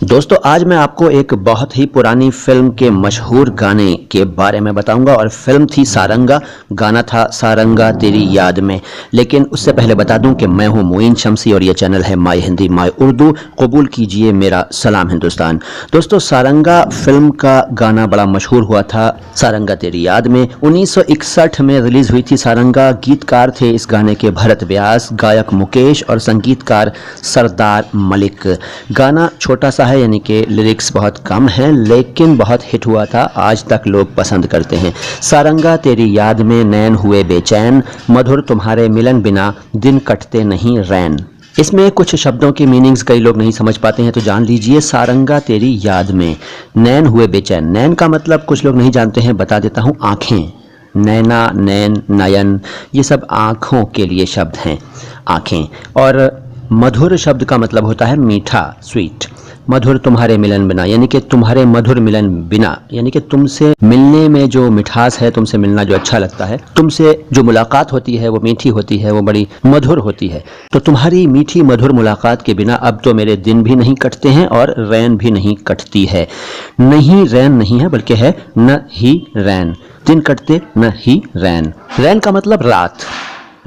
दोस्तों आज मैं आपको एक बहुत ही पुरानी फिल्म के मशहूर गाने के बारे में बताऊंगा और फिल्म थी सारंगा। गाना था सारंगा तेरी याद में। लेकिन उससे पहले बता दूं कि मैं हूं मोइन शमसी और ये चैनल है माय हिंदी माय उर्दू। कबूल कीजिए मेरा सलाम हिंदुस्तान। दोस्तों सारंगा फिल्म का गाना बड़ा मशहूर हुआ था, सारंगा तेरी याद में। 1961 में रिलीज हुई थी सारंगा। गीतकार थे इस गाने के भरत व्यास, गायक मुकेश और संगीतकार सरदार मलिक। गाना छोटा सा है, यानी कि लिरिक्स बहुत कम हैं, लेकिन बहुत हिट हुआ था। आज तक लोग पसंद करते हैं। सारंगा तेरी याद में नैन हुए बेचैन, मधुर तुम्हारे मिलन बिना दिन कटते नहीं रैन। इसमें कुछ शब्दों की मीनिंग्स कई लोग नहीं समझ पाते हैं, तो जान लीजिए। सारंगा तेरी याद में नैन हुए बेचैन। नैन का मतलब कुछ लोग नहीं जानते हैं, बता देता हूँ। आँखें, नैना, नैन, नयन, ये सब आँखों के लिए शब्द हैं, आँखें। और मधुर शब्द का मतलब होता है मीठा, स्वीट। मधुर तुम्हारे मिलन बिना, यानी कि तुम्हारे मधुर मिलन बिना, यानी कि तुमसे मिलने में जो मिठास है, तुमसे मिलना जो अच्छा लगता है, तुमसे जो मुलाकात होती है वो मीठी होती है, वो बड़ी मधुर होती है। तो तुम्हारी मीठी मधुर मुलाकात के बिना अब तो मेरे दिन भी नहीं कटते हैं और रैन भी नहीं कटती है। नहीं, रैन नहीं है बल्कि है न ही रैन। दिन कटते न ही रैन। रैन का मतलब रात,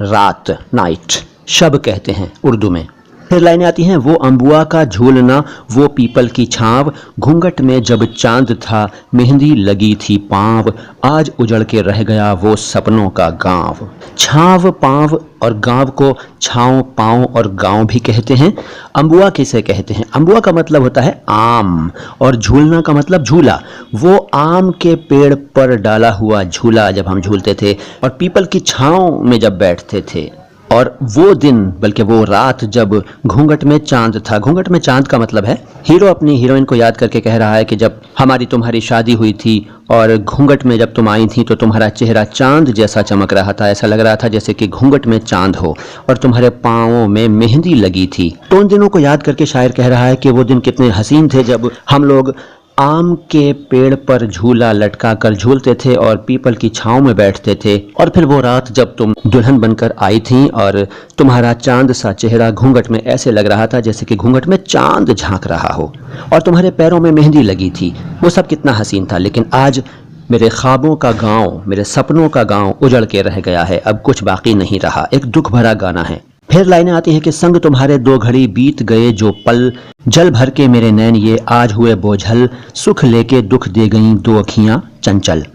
रात, नाइट, शब कहते हैं उर्दू में। फिर लाइनें आती हैं, वो अम्बुआ का झूलना, वो पीपल की छाँव, घूंघट में जब चांद था, मेहंदी लगी थी पाँव, आज उजड़ के रह गया वो सपनों का गांव। छाँव, पाँव और गांव को छाँव, पाँव और गांव भी कहते हैं। अम्बुआ किसे कहते हैं? अम्बुआ का मतलब होता है आम, और झूलना का मतलब झूला। वो आम के पेड़ पर डाला हुआ झूला जब हम झूलते थे और पीपल की छाँव में जब बैठते थे। और वो दिन, बल्कि वो रात जब घूंघट में चांद था। घूंघट में चांद का मतलब है, हीरो अपनी हीरोइन को याद करके कह रहा है कि जब हमारी तुम्हारी शादी हुई थी और घूंघट में जब तुम आई थी तो तुम्हारा चेहरा चांद जैसा चमक रहा था। ऐसा लग रहा था जैसे कि घूंघट में चांद हो और तुम्हारे पाँवों में मेहंदी लगी थी। तो उन दिनों को याद करके शायर कह रहा है कि वो दिन कितने हसीन थे जब हम लोग आम के पेड़ पर झूला लटका कर झूलते थे और पीपल की छांव में बैठते थे। और फिर वो रात जब तुम दुल्हन बनकर आई थी और तुम्हारा चांद सा चेहरा घूंघट में ऐसे लग रहा था जैसे कि घूंघट में चांद झांक रहा हो और तुम्हारे पैरों में मेहंदी लगी थी। वो सब कितना हसीन था। लेकिन आज मेरे ख्वाबों का गांव, मेरे सपनों का गांव उजड़ के रह गया है, अब कुछ बाकी नहीं रहा। एक दुख भरा गाना है। फिर लाइनें आती हैं कि संग तुम्हारे दो घड़ी बीत गए जो पल, जल भर के मेरे नैन ये आज हुए बोझल, सुख लेके दुख दे गईं दो अखियां चंचल।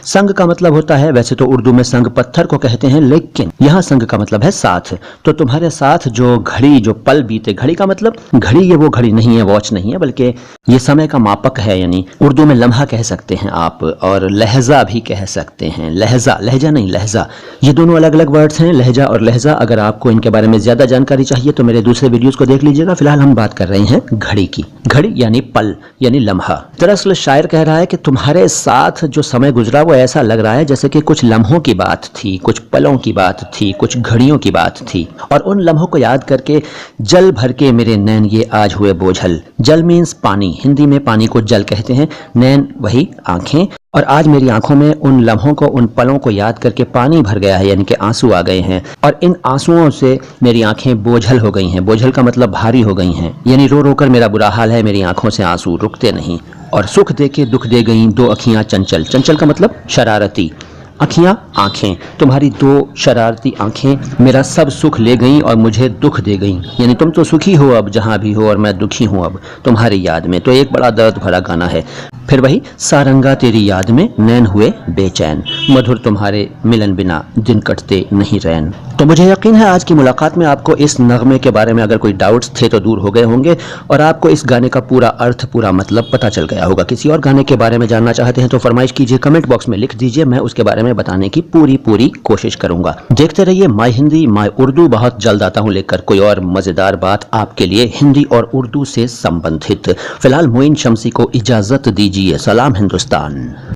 संग का मतलब होता है, वैसे तो उर्दू में संग पत्थर को कहते हैं, लेकिन यहाँ संग का मतलब है साथ। तो तुम्हारे साथ जो घड़ी, जो पल बीते, घड़ी का मतलब घड़ी, ये वो घड़ी नहीं है, वॉच नहीं है, बल्कि ये समय का मापक है। यानी उर्दू में लम्हा कह सकते हैं आप, और लहजा भी कह सकते हैं। लहजा, लहजा नहीं, लहजा, ये दोनों अलग अलग वर्ड्स हैं, लहजा और लहजा। अगर आपको इनके बारे में ज्यादा जानकारी चाहिए तो मेरे दूसरे वीडियोस को देख लीजिएगा। फिलहाल हम बात कर रहे हैं घड़ी की। घड़ी यानी पल, यानी लम्हा। दरअसल शायर कह रहा है कि तुम्हारे साथ जो समय गुजरा वो ऐसा लग रहा है जैसे कि कुछ लम्हों की बात थी, कुछ पलों की बात थी, कुछ घड़ियों की बात थी। और उन लम्हों को याद करके जल भर के मेरे नैन ये आज हुए बोझल। जल मीन्स पानी, हिंदी में पानी को जल कहते हैं। नैन वही आंखें। और आज मेरी आंखों में उन लम्हों को, उन पलों को याद करके पानी भर गया है, यानी कि आंसू आ गए हैं। और इन आंसुओं से मेरी आंखें बोझल हो गई हैं। बोझल का मतलब भारी हो गई हैं, यानी रो रो कर मेरा बुरा हाल है, मेरी आंखों से आंसू रुकते नहीं। और सुख देके दुख दे गईं दो अखियां चंचल। चंचल का मतलब शरारती। अखियां, आंखें, तुम्हारी दो शरारती आंखें मेरा सब सुख ले गईं और मुझे दुख दे गईं। यानी तुम तो सुखी हो अब जहां भी हो और मैं दुखी हूं अब तुम्हारी याद में। तो एक बड़ा दर्द भरा गाना है। फिर वही, सारंगा तेरी याद में नैन हुए बेचैन, मधुर तुम्हारे मिलन बिना दिन कटते नहीं रैन। तो मुझे यकीन है आज की मुलाकात में आपको इस नगमे के बारे में अगर कोई डाउट्स थे तो दूर हो गए होंगे और आपको इस गाने का पूरा अर्थ, पूरा मतलब पता चल गया होगा। किसी और गाने के बारे में जानना चाहते हैं तो फरमाइश कीजिए, कमेंट बॉक्स में लिख दीजिए, मैं उसके बारे में बताने की पूरी कोशिश करूंगा। देखते रहिए माय हिंदी माय उर्दू। बहुत जल्द आता हूं लेकर कोई और मजेदार बात आपके लिए हिंदी और उर्दू से संबंधित। फिलहाल मोइन शमसी को इजाजत दीजिए। सलाम हिंदुस्तान।